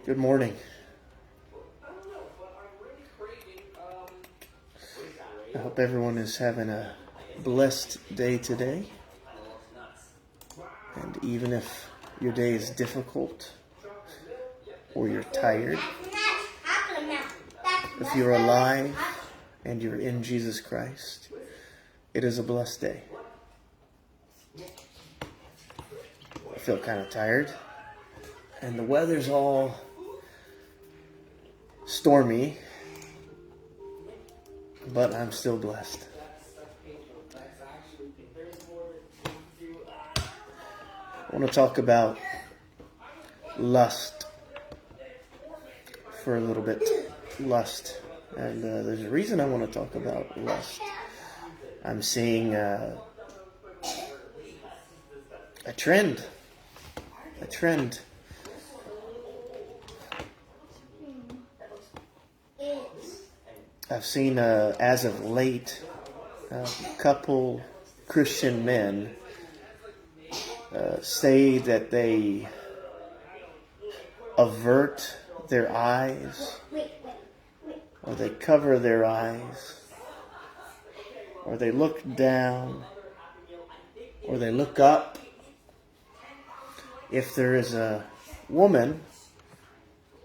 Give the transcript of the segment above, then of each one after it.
Good morning. I hope everyone is having a blessed day today. And even if your day is difficult or you're tired, if you're alive and you're in Jesus Christ, it is a blessed day. I feel kind of tired, and the weather's all stormy, but I'm still blessed. I want to talk about lust for a little bit. Lust. And there's a reason I want to talk about lust. I'm seeing a trend. A trend. I've seen, as of late, a couple Christian men say that they avert their eyes, or they cover their eyes, or they look down, or they look up if there is a woman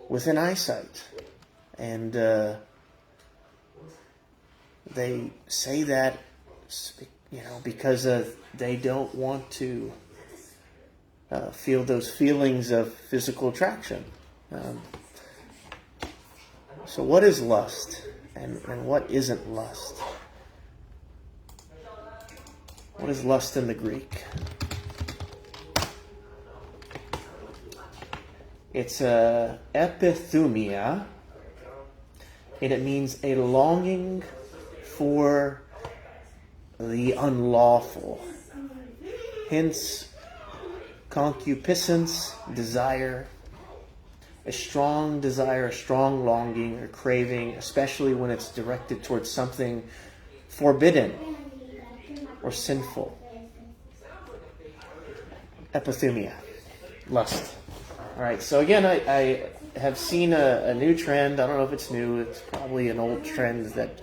within eyesight. And they say that, because they don't want to feel those feelings of physical attraction. So what is lust and what isn't lust? What is lust in the Greek? It's epithumia, and it means a longing for the unlawful. Hence, concupiscence, desire, a strong desire, a strong longing or craving, especially when it's directed towards something forbidden or sinful. Epithumia, lust. All right, so again, I have seen a new trend. I don't know if it's new. It's probably an old trend that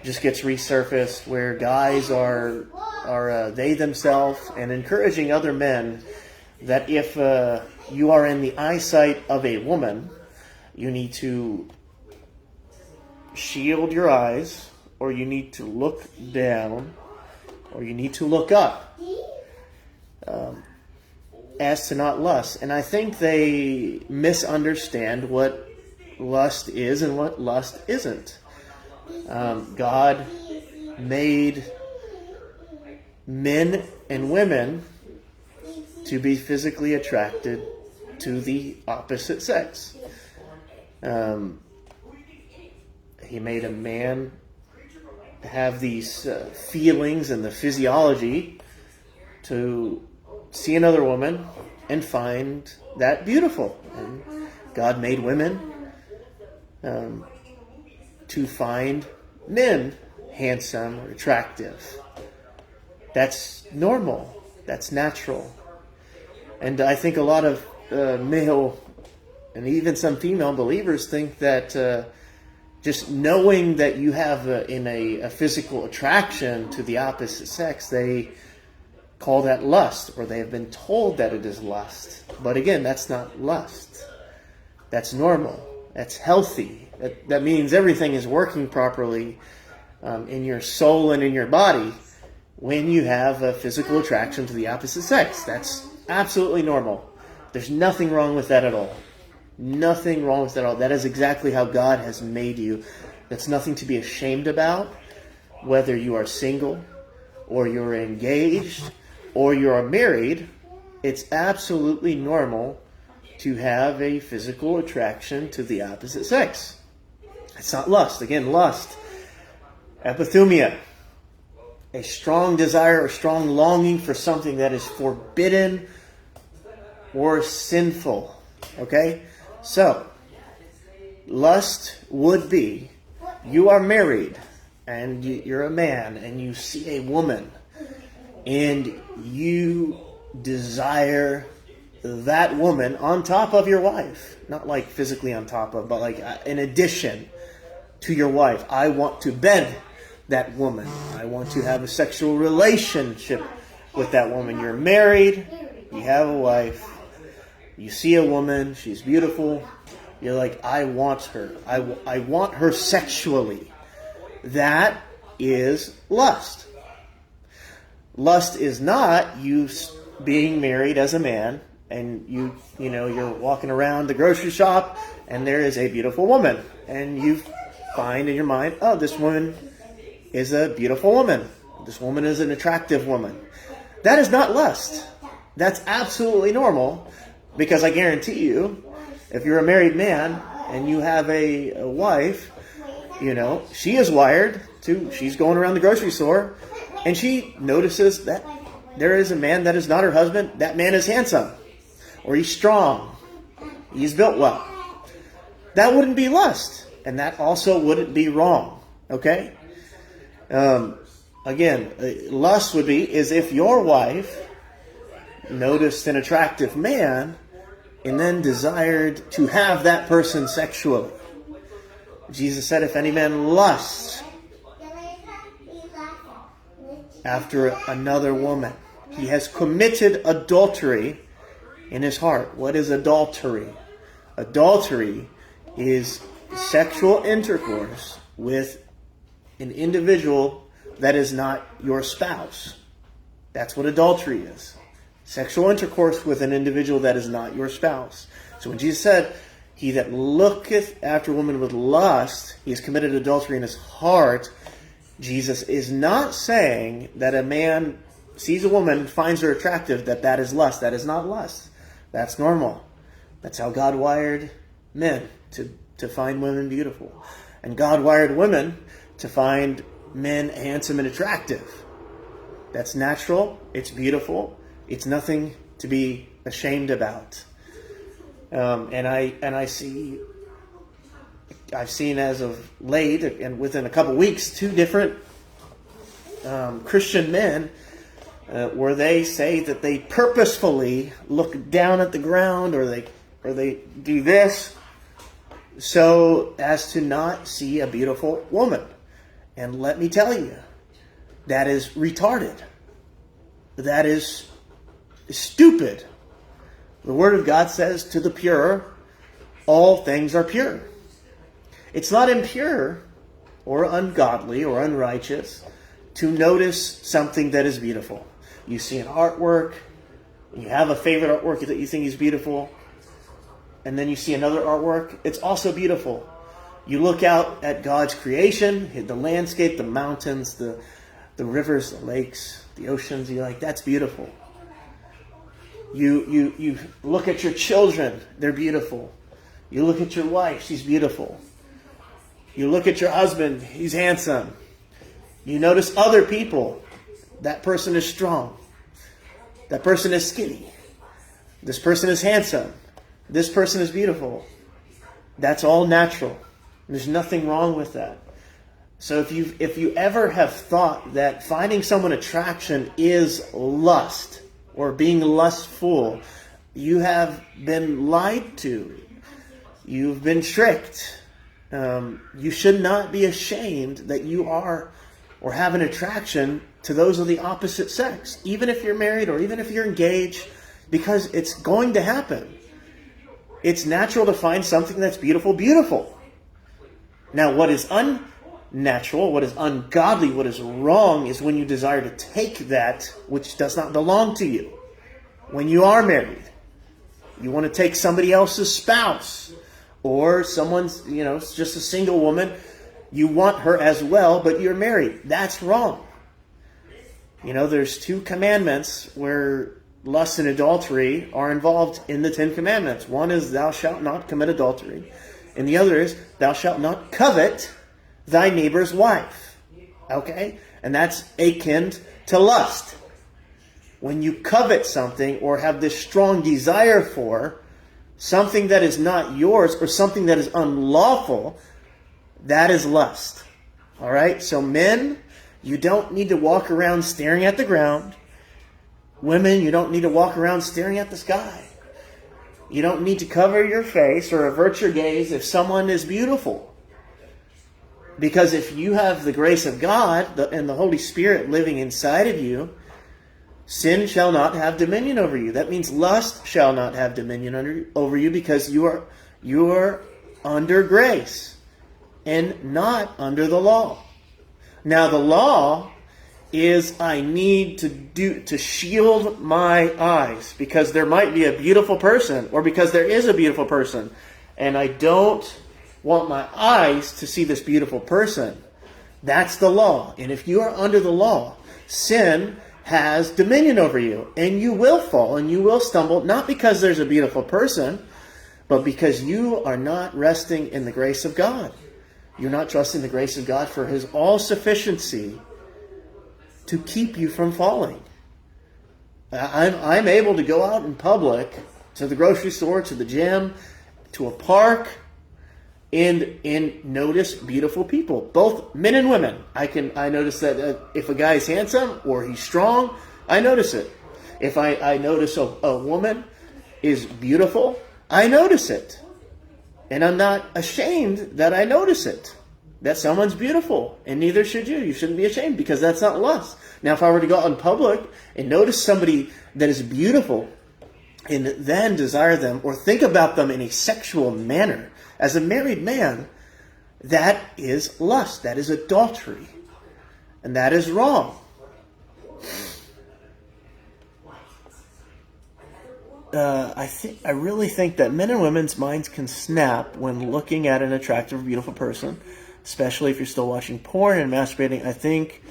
just gets resurfaced, where guys are they themselves and encouraging other men that if you are in the eyesight of a woman, you need to shield your eyes, or you need to look down, or you need to look up, as to not lust. And I think they misunderstand what lust is and what lust isn't. God made men and women to be physically attracted to the opposite sex. He made a man have these feelings and the physiology to see another woman and find that beautiful. And God made women to find men handsome or attractive. That's normal. That's natural. And I think a lot of male and even some female believers think that just knowing that you have a physical attraction to the opposite sex, they call that lust, or they have been told that it is lust. But again, that's not lust. That's normal. That's healthy. That means everything is working properly in your soul and in your body when you have a physical attraction to the opposite sex. That's absolutely normal. There's nothing wrong with that at all. Nothing wrong with that at all. That is exactly how God has made you. That's nothing to be ashamed about, whether you are single or you're engaged or you're married. It's absolutely normal to have a physical attraction to the opposite sex. It's not lust. Again, lust. Epithumia. A strong desire or strong longing for something that is forbidden or sinful. Okay? So, lust would be, you are married and you're a man and you see a woman and you desire that woman on top of your wife. Not like physically on top of, but like in addition to your wife. I want to bed that woman. I want to have a sexual relationship with that woman. You're married, you have a wife, you see a woman, she's beautiful. You're like, I want her. I want her sexually. That is lust. Lust is not you being married as a man and you're walking around the grocery shop and there is a beautiful woman and you find in your mind, oh, this woman is a beautiful woman. This woman is an attractive woman. That is not lust. That's absolutely normal, because I guarantee you, if you're a married man and you have a wife, she is wired to, she's going around the grocery store and she notices that there is a man that is not her husband. That man is handsome, or he's strong, he's built well. That wouldn't be lust, and that also wouldn't be wrong. Okay? Again, lust would be is if your wife noticed an attractive man and then desired to have that person sexually. Jesus said, if any man lusts after another woman, he has committed adultery in his heart. What is adultery? Adultery is sexual intercourse with an individual that is not your spouse. That's what adultery is. Sexual intercourse with an individual that is not your spouse. So when Jesus said, he that looketh after a woman with lust, he has committed adultery in his heart, Jesus is not saying that a man sees a woman, finds her attractive, that is lust. That is not lust. That's normal. That's how God wired men, to find women beautiful. And God wired women to find men handsome and attractive. That's natural. It's beautiful. It's nothing to be ashamed about. I've seen as of late, and within a couple weeks, 2 different Christian men where they say that they purposefully look down at the ground, or they do this so as to not see a beautiful woman. And let me tell you, that is retarded. That is stupid. The Word of God says, to the pure, all things are pure. It's not impure or ungodly or unrighteous to notice something that is beautiful. You see an artwork, you have a favorite artwork that you think is beautiful, and then you see another artwork, it's also beautiful. You look out at God's creation, the landscape, the mountains, the rivers, the lakes, the oceans, you're like, that's beautiful. You look at your children, they're beautiful. You look at your wife, she's beautiful. You look at your husband, he's handsome. You notice other people, that person is strong. That person is skinny. This person is handsome. This person is beautiful. That's all natural. There's nothing wrong with that. So if you ever have thought that finding someone attraction is lust or being lustful, you have been lied to. You've been tricked. You should not be ashamed that you are or have an attraction to those of the opposite sex, even if you're married or even if you're engaged, because it's going to happen. It's natural to find something that's beautiful, beautiful. Now, what is unnatural, what is ungodly, what is wrong is when you desire to take that which does not belong to you. When you are married, you want to take somebody else's spouse, or someone's, just a single woman. You want her as well, but you're married. That's wrong. There's 2 commandments where lust and adultery are involved in the 10 commandments. One is thou shalt not commit adultery. And the other is thou shalt not covet thy neighbor's wife. Okay? And that's akin to lust. When you covet something or have this strong desire for something that is not yours or something that is unlawful, that is lust. All right? So men, you don't need to walk around staring at the ground. Women, you don't need to walk around staring at the sky. You don't need to cover your face or avert your gaze if someone is beautiful. Because if you have the grace of God and the Holy Spirit living inside of you, sin shall not have dominion over you. That means lust shall not have dominion over you, because you are under grace and not under the law. Now the law is I need to shield my eyes because there might be a beautiful person, or because there is a beautiful person, and I don't want my eyes to see this beautiful person. That's the law. And if you are under the law, sin has dominion over you, and you will fall and you will stumble, not because there's a beautiful person, but because you are not resting in the grace of God. You're not trusting the grace of God for His all-sufficiency to keep you from falling. I'm able to go out in public, to the grocery store, to the gym, to a park, and notice beautiful people, both men and women. I notice that if a guy is handsome or he's strong, I notice it. If I notice a woman is beautiful, I notice it. And I'm not ashamed that I notice it, that someone's beautiful, and neither should you. You shouldn't be ashamed, because that's not lust. Now, if I were to go out in public and notice somebody that is beautiful and then desire them or think about them in a sexual manner, as a married man, that is lust. That is adultery. And that is wrong. I really think that men and women's minds can snap when looking at an attractive, beautiful person, especially if you're still watching porn and masturbating. I think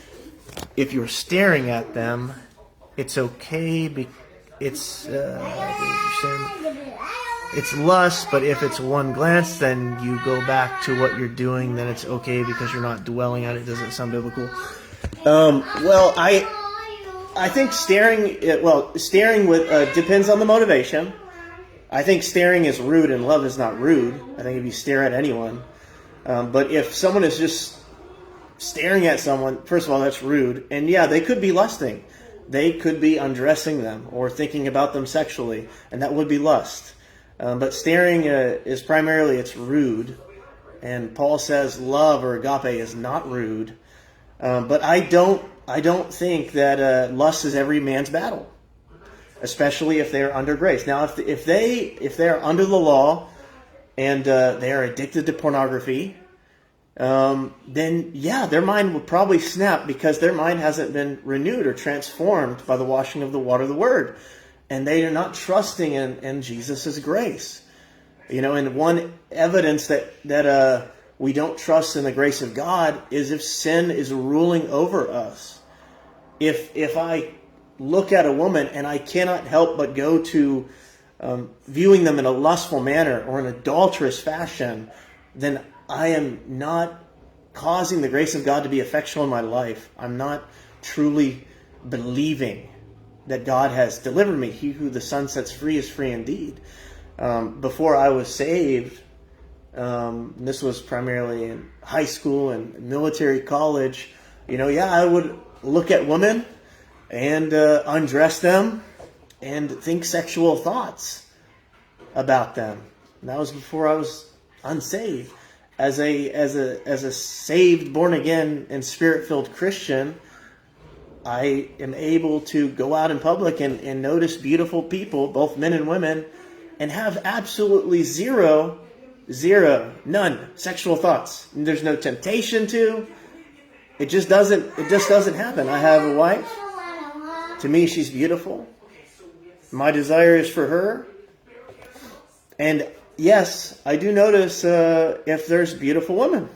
if you're staring at them, it's okay. It's lust, but if it's one glance, then you go back to what you're doing, then it's okay because you're not dwelling on it. Doesn't sound biblical. Well, I think staring depends on the motivation. I think staring is rude and love is not rude. I think if you stare at anyone. But if someone is just staring at someone, first of all, that's rude. And yeah, they could be lusting. They could be undressing them or thinking about them sexually, and that would be lust. But staring is primarily, it's rude. And Paul says love or agape is not rude. But I don't think that lust is every man's battle, especially if they're under grace. Now, if they're under the law and they are addicted to pornography, then yeah, their mind will probably snap because their mind hasn't been renewed or transformed by the washing of the water of the Word. And they are not trusting in Jesus' grace. And one evidence that we don't trust in the grace of God is if sin is ruling over us. If I look at a woman and I cannot help but go to viewing them in a lustful manner or an adulterous fashion, then I am not causing the grace of God to be effectual in my life. I'm not truly believing that God has delivered me. He who the Son sets free is free indeed. Before I was saved, this was primarily in high school and military college, I would look at women and undress them and think sexual thoughts about them. And that was before I was unsaved. As a saved, born again, and spirit-filled Christian, I am able to go out in public and notice beautiful people, both men and women, and have absolutely none sexual thoughts. And there's no temptation to. It just doesn't happen. I have a wife. To me, she's beautiful. My desire is for her. And yes, I do notice if there's beautiful women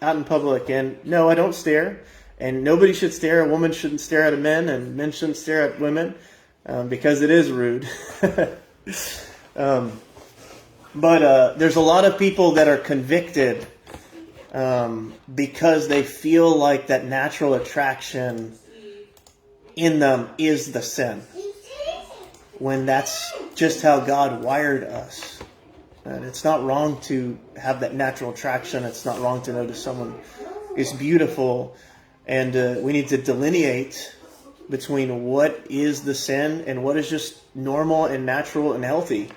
out in public. And no, I don't stare. And nobody should stare. A woman shouldn't stare at a man, and men shouldn't stare at women because it is rude. But there's a lot of people that are convicted because they feel like that natural attraction in them is the sin, when that's just how God wired us. And it's not wrong to have that natural attraction. It's not wrong to notice someone is beautiful. And we need to delineate between what is the sin and what is just normal and natural and healthy.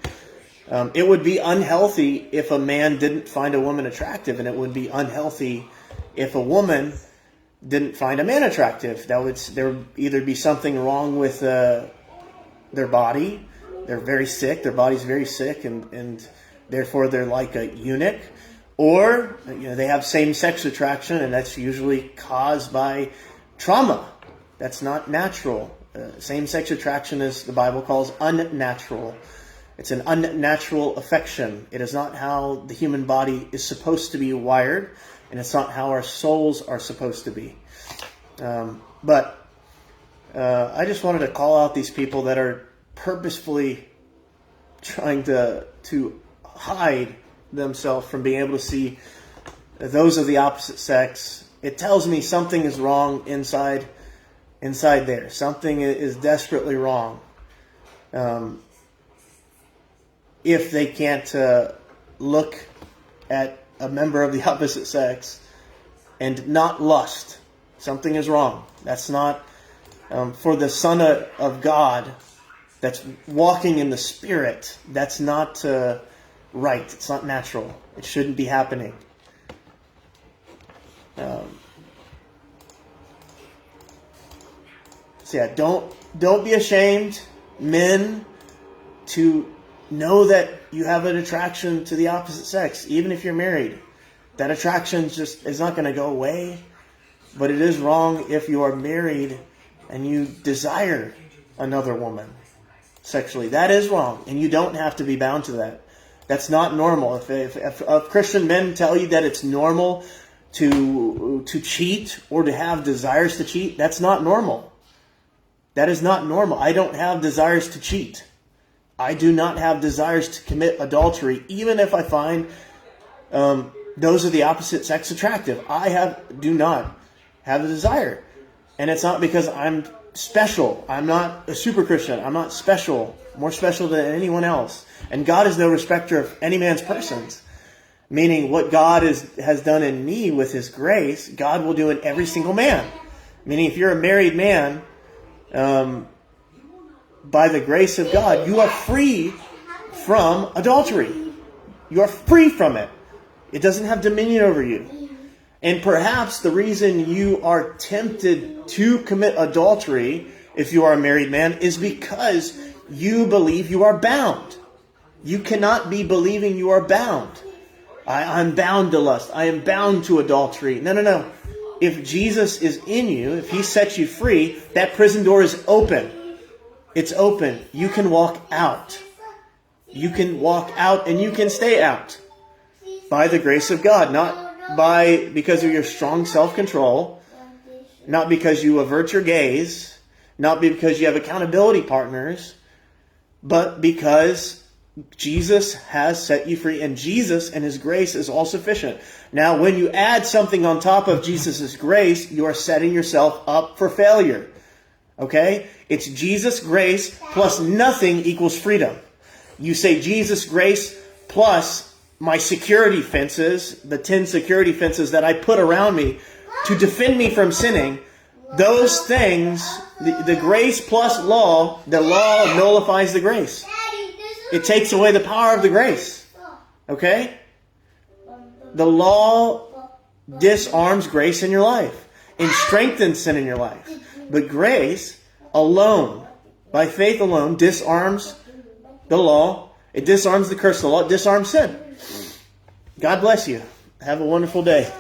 It would be unhealthy if a man didn't find a woman attractive, and it would be unhealthy if a woman didn't find a man attractive. There would either be something wrong with their body. They're very sick. Their body's very sick, and therefore they're like a eunuch. Or they have same-sex attraction, and that's usually caused by trauma. That's not natural. Same-sex attraction is the Bible calls unnatural. It's an unnatural affection. It is not how the human body is supposed to be wired, and it's not how our souls are supposed to be. But I just wanted to call out these people that are purposefully trying to hide themselves from being able to see those of the opposite sex. It tells me something is wrong inside there. Something is desperately wrong. If they can't look at a member of the opposite sex and not lust, something is wrong. That's not for the Son of God that's walking in the Spirit. That's not right. It's not natural. It shouldn't be happening. So yeah, don't be ashamed, men, to know that you have an attraction to the opposite sex, even if you're married. That attraction is not going to go away. But it is wrong if you are married and you desire another woman sexually. That is wrong, and you don't have to be bound to that. That's not normal. If Christian men tell you that it's normal to cheat or to have desires to cheat, that's not normal. That is not normal. I don't have desires to cheat. I do not have desires to commit adultery, even if I find those of the opposite sex attractive. I do not have a desire. And it's not because I'm special. I'm not a super Christian. I'm not special, more special than anyone else. And God is no respecter of any man's persons. Meaning what God has done in me with His grace, God will do in every single man. Meaning if you're a married man, by the grace of God, you are free from adultery. You are free from it. It doesn't have dominion over you. And perhaps the reason you are tempted to commit adultery, if you are a married man, is because you believe you are bound. You cannot be believing you are bound. I'm bound to lust. I am bound to adultery. No. If Jesus is in you, if He sets you free, that prison door is open. It's open. You can walk out. You can walk out and you can stay out by the grace of God. Not because of your strong self-control, not because you avert your gaze, not because you have accountability partners, but because Jesus has set you free, and Jesus and His grace is all sufficient. Now, when you add something on top of Jesus' grace, you are setting yourself up for failure. Okay? It's Jesus' grace plus nothing equals freedom. You say Jesus' grace plus my security fences, the 10 security fences that I put around me to defend me from sinning, those things, the grace plus law, the law nullifies the grace. It takes away the power of the grace. Okay? The law disarms grace in your life and strengthens sin in your life. But grace alone, by faith alone, disarms the law. It disarms the curse of the law. It disarms sin. God bless you. Have a wonderful day.